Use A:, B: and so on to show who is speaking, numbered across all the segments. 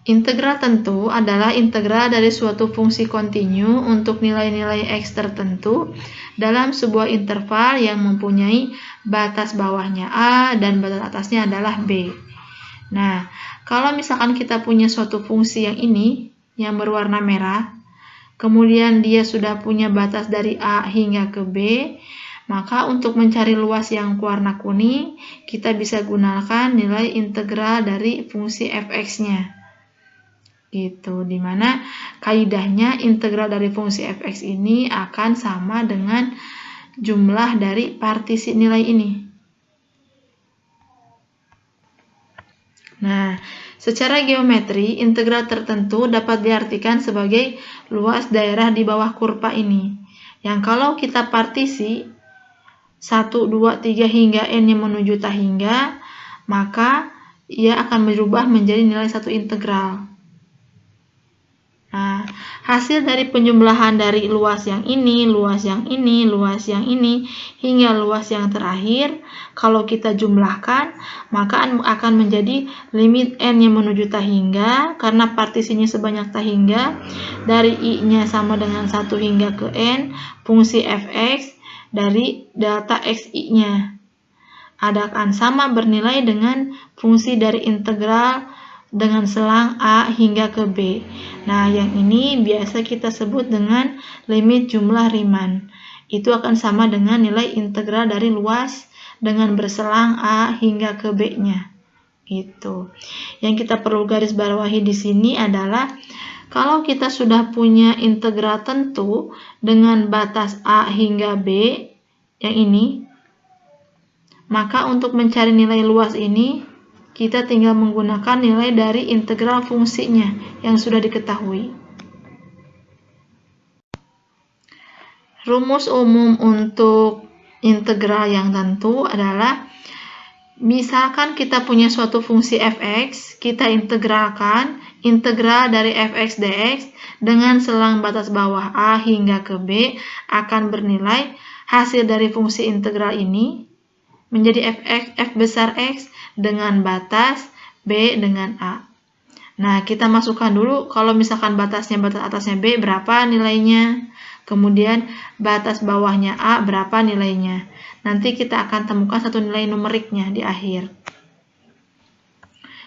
A: Integral tentu adalah integral dari suatu fungsi kontinu untuk nilai-nilai X tertentu dalam sebuah interval yang mempunyai batas bawahnya A dan batas atasnya adalah B. Nah, kalau misalkan kita punya suatu fungsi yang ini, yang berwarna merah, kemudian dia sudah punya batas dari A hingga ke B, maka untuk mencari luas yang warna kuning, kita bisa gunakan nilai integral dari fungsi fx-nya. Gitu, dimana kaidahnya integral dari fungsi fx ini akan sama dengan jumlah dari partisi nilai ini. Nah, secara geometri, integral tertentu dapat diartikan sebagai luas daerah di bawah kurva ini. Yang kalau kita partisi 1, 2, 3 hingga n yang menuju tak hingga, maka ia akan berubah menjadi nilai satu integral. Nah, hasil dari penjumlahan dari luas yang ini, luas yang ini, luas yang ini, hingga luas yang terakhir, kalau kita jumlahkan, maka akan menjadi limit n yang menuju tak hingga, karena partisinya sebanyak tak hingga, dari i-nya sama dengan 1 hingga ke n, fungsi fx dari delta xi-nya. Akan sama bernilai dengan fungsi dari integral dengan selang A hingga ke B. Nah, yang ini biasa kita sebut dengan limit jumlah Riemann. Itu akan sama dengan nilai integral dari luas dengan berselang A hingga ke B-nya. Gitu. Yang kita perlu garis bawahi di sini adalah kalau kita sudah punya integral tentu dengan batas A hingga B, yang ini, maka untuk mencari nilai luas ini, kita tinggal menggunakan nilai dari integral fungsinya yang sudah diketahui. Rumus umum untuk integral yang tentu adalah, misalkan kita punya suatu fungsi fx, kita integralkan integral dari fx dx dengan selang batas bawah A hingga ke B akan bernilai hasil dari fungsi integral ini menjadi f besar x dengan batas B dengan A. Nah, kita masukkan dulu kalau misalkan batas atasnya B berapa nilainya, kemudian batas bawahnya A berapa nilainya. Nanti kita akan temukan satu nilai numeriknya di akhir.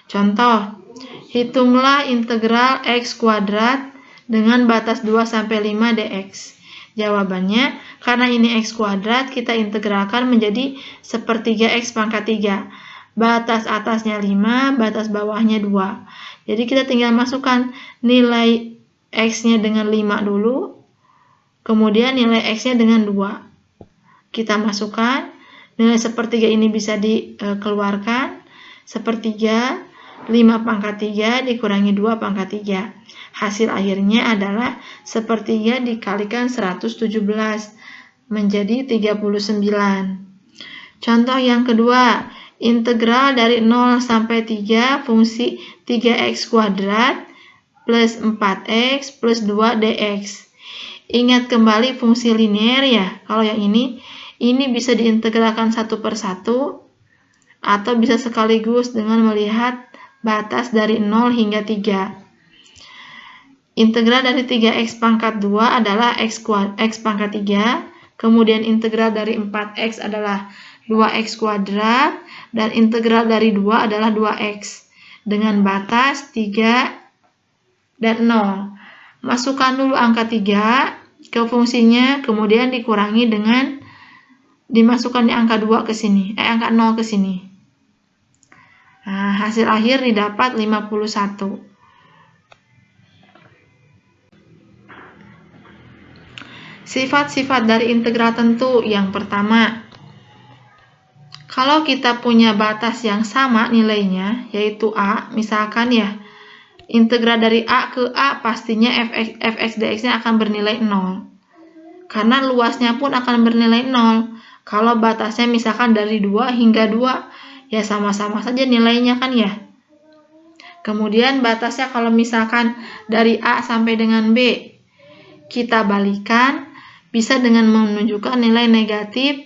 A: Contoh, hitunglah integral x kuadrat dengan batas 2 sampai 5 dx. Jawabannya, karena ini x kuadrat, kita integralkan menjadi sepertiga x pangkat 3. Batas atasnya 5, batas bawahnya 2. Jadi kita tinggal masukkan nilai x-nya dengan 5 dulu, kemudian nilai x-nya dengan 2. Kita masukkan, nilai sepertiga ini bisa dikeluarkan, sepertiga 5 pangkat 3 dikurangi 2 pangkat 3. Hasil akhirnya adalah sepertiga dikalikan 117 menjadi 39. Contoh yang kedua, integral dari 0 sampai 3 fungsi 3x kuadrat plus 4x plus 2 dx. Ingat kembali fungsi linear ya, kalau yang ini bisa diintegralkan satu per satu atau bisa sekaligus dengan melihat batas dari 0 hingga 3. Integral dari 3x pangkat 2 adalah x pangkat 3, kemudian integral dari 4x adalah 2x kuadrat, dan integral dari 2 adalah 2x, dengan batas 3 dan 0. Masukkan dulu angka 3 ke fungsinya, kemudian dikurangi dengan, dimasukkan di angka 2 ke sini, angka 0 ke sini. Nah, hasil akhir didapat 51. Sifat-sifat dari integral tentu. Yang pertama, kalau kita punya batas yang sama nilainya, yaitu A, misalkan ya, integral dari A ke A pastinya fx dx-nya akan bernilai 0. Karena luasnya pun akan bernilai 0. Kalau batasnya misalkan dari 2 hingga 2, ya sama-sama saja nilainya kan ya. Kemudian batasnya kalau misalkan dari A sampai dengan B, kita balikan, bisa dengan menunjukkan nilai negatif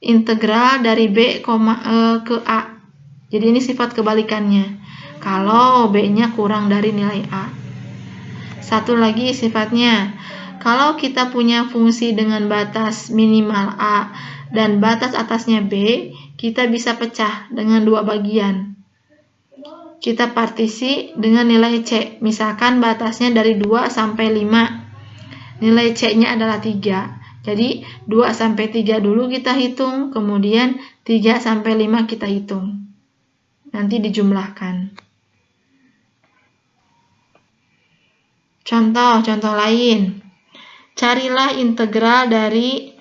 A: integral dari B ke A. Jadi ini sifat kebalikannya. Kalau B-nya kurang dari nilai A. Satu lagi sifatnya. Kalau kita punya fungsi dengan batas minimal A dan batas atasnya B, kita bisa pecah dengan dua bagian. Kita partisi dengan nilai C. Misalkan batasnya dari 2 sampai 5. Nilai C-nya adalah 3. Jadi 2 sampai 3 dulu kita hitung, kemudian 3 sampai 5 kita hitung. Nanti dijumlahkan. Contoh lain. Carilah integral dari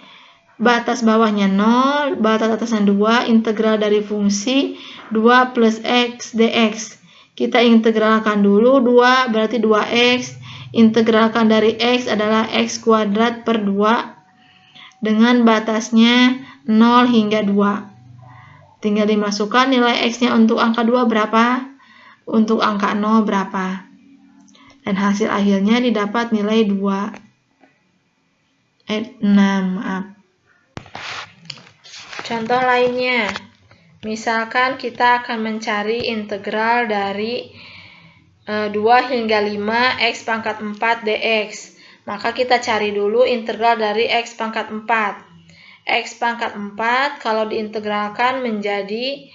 A: batas bawahnya 0, batas atasnya 2, integral dari fungsi 2 plus X dx. Kita integralkan dulu 2, berarti 2X. Integralkan dari X adalah X kuadrat per 2 dengan batasnya 0 hingga 2. Tinggal dimasukkan nilai X-nya untuk angka 2 berapa, untuk angka 0 berapa. Dan hasil akhirnya didapat nilai 6. Contoh lainnya, misalkan kita akan mencari integral dari 2 hingga 5 X pangkat 4 dx. Maka kita cari dulu integral dari X pangkat 4. X pangkat 4 kalau diintegralkan menjadi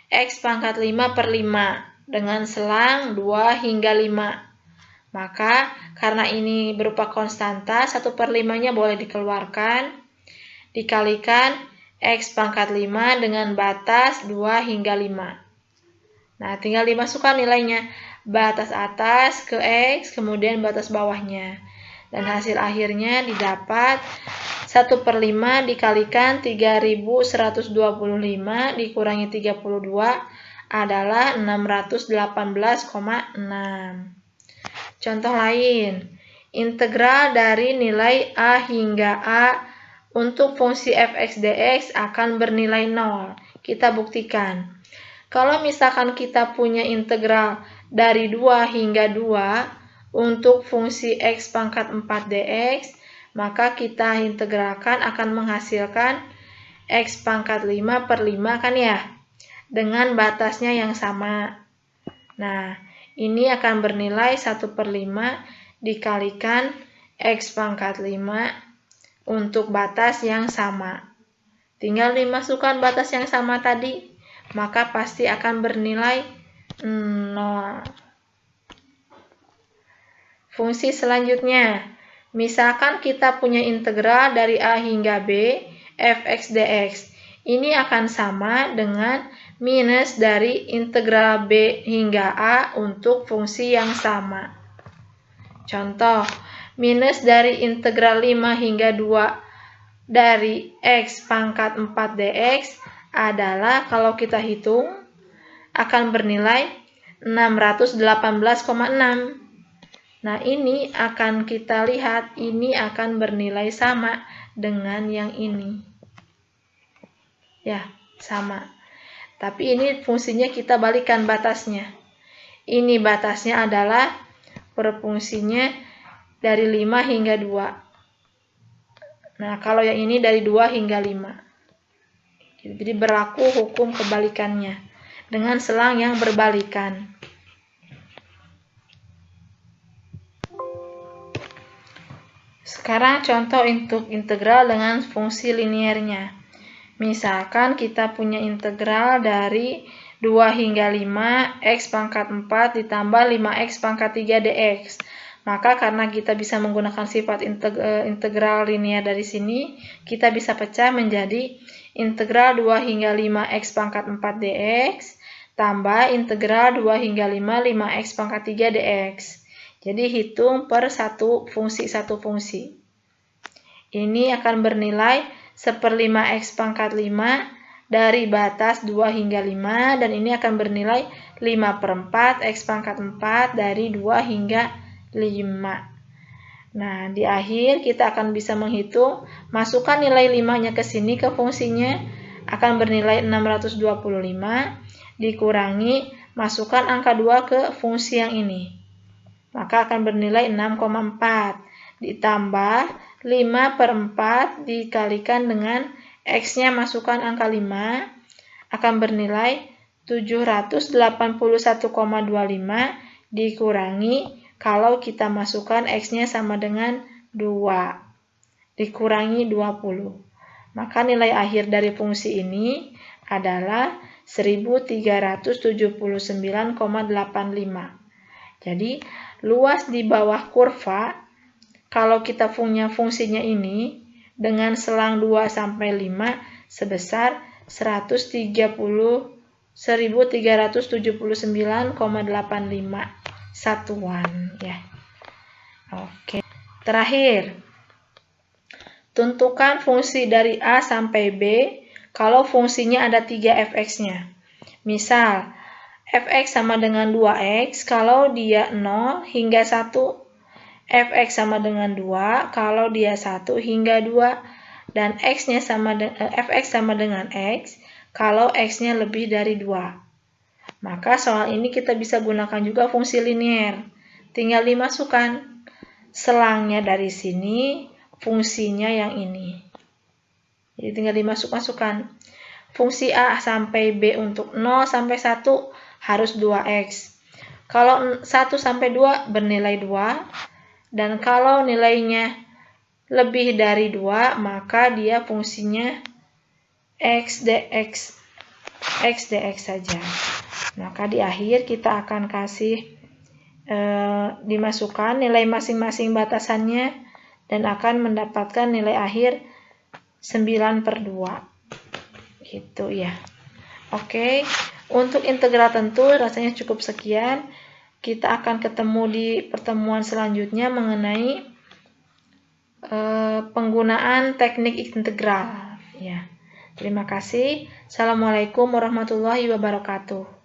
A: X pangkat 5 per 5 dengan selang 2 hingga 5. Maka karena ini berupa konstanta, 1 per 5-nya boleh dikeluarkan, dikalikan X pangkat 5 dengan batas 2 hingga 5. Nah, tinggal dimasukkan nilainya, batas atas ke X, kemudian batas bawahnya. Dan hasil akhirnya didapat 1 per 5 dikalikan 3125 dikurangi 32 adalah 618,6. Contoh lain, integral dari nilai A hingga A untuk fungsi fx dx akan bernilai 0. Kita buktikan. Kalau misalkan kita punya integral dari 2 hingga 2 untuk fungsi x pangkat 4 dx, maka kita integralkan akan menghasilkan x pangkat 5 per 5 kan ya, dengan batasnya yang sama. Nah, ini akan bernilai 1 per 5 dikalikan X pangkat 5 untuk batas yang sama. Tinggal dimasukkan batas yang sama tadi, maka pasti akan bernilai 0. Fungsi selanjutnya, misalkan kita punya integral dari A hingga B, fx dx. Ini akan sama dengan minus dari integral B hingga A untuk fungsi yang sama. Contoh, minus dari integral 5 hingga 2 dari X pangkat 4 dx adalah kalau kita hitung akan bernilai 618,6. Nah, ini akan kita lihat, ini akan bernilai sama dengan yang ini. Ya, sama. Tapi ini fungsinya kita balikan batasnya. Ini batasnya adalah per fungsinya dari 5 hingga 2. Nah, kalau yang ini dari 2 hingga 5. Jadi berlaku hukum kebalikannya dengan selang yang berbalikan. Sekarang contoh untuk integral dengan fungsi linearnya. Misalkan kita punya integral dari 2 hingga 5 X pangkat 4 ditambah 5X pangkat 3 dx. Maka karena kita bisa menggunakan sifat integral linear dari sini, kita bisa pecah menjadi integral 2 hingga 5X pangkat 4 dx tambah integral 2 hingga 5X pangkat 3 dx. Jadi hitung per satu fungsi. Ini akan bernilai 1/5X pangkat 5 dari batas 2 hingga 5, dan ini akan bernilai 5/4 X pangkat 4 dari 2 hingga 5. Nah, di akhir kita akan bisa menghitung, masukkan nilai 5-nya ke sini ke fungsinya, akan bernilai 625, dikurangi, masukkan angka 2 ke fungsi yang ini. Maka akan bernilai 6,4, ditambah 5/4 dikalikan dengan X-nya masukkan angka 5, akan bernilai 781,25 dikurangi kalau kita masukkan X-nya sama dengan 2 dikurangi 20. Maka nilai akhir dari fungsi ini adalah 1379,85. Jadi, luas di bawah kurva, kalau kita punya fungsinya ini, dengan selang 2 sampai 5 sebesar 1379,85 satuan ya. Oke. Terakhir, tentukan fungsi dari A sampai B kalau fungsinya ada 3 fx-nya. Misal, fx sama dengan 2x kalau dia 0 hingga 1. Fx sama dengan 2 kalau dia 1 hingga 2. Dan fx sama dengan x kalau x-nya lebih dari 2. Maka soal ini kita bisa gunakan juga fungsi linier. Tinggal dimasukkan selangnya dari sini, fungsinya yang ini. Jadi tinggal dimasukkan. Fungsi A sampai B untuk 0 sampai 1 harus 2x. Kalau 1 sampai 2 bernilai 2. Dan kalau nilainya lebih dari 2, maka dia fungsinya x dx saja. Maka di akhir kita akan kasih dimasukkan nilai masing-masing batasannya dan akan mendapatkan nilai akhir 9/2. Gitu ya. Oke, untuk integral tentu rasanya cukup sekian. Kita akan ketemu di pertemuan selanjutnya mengenai penggunaan teknik integral ya. Terima kasih. Assalamualaikum warahmatullahi wabarakatuh.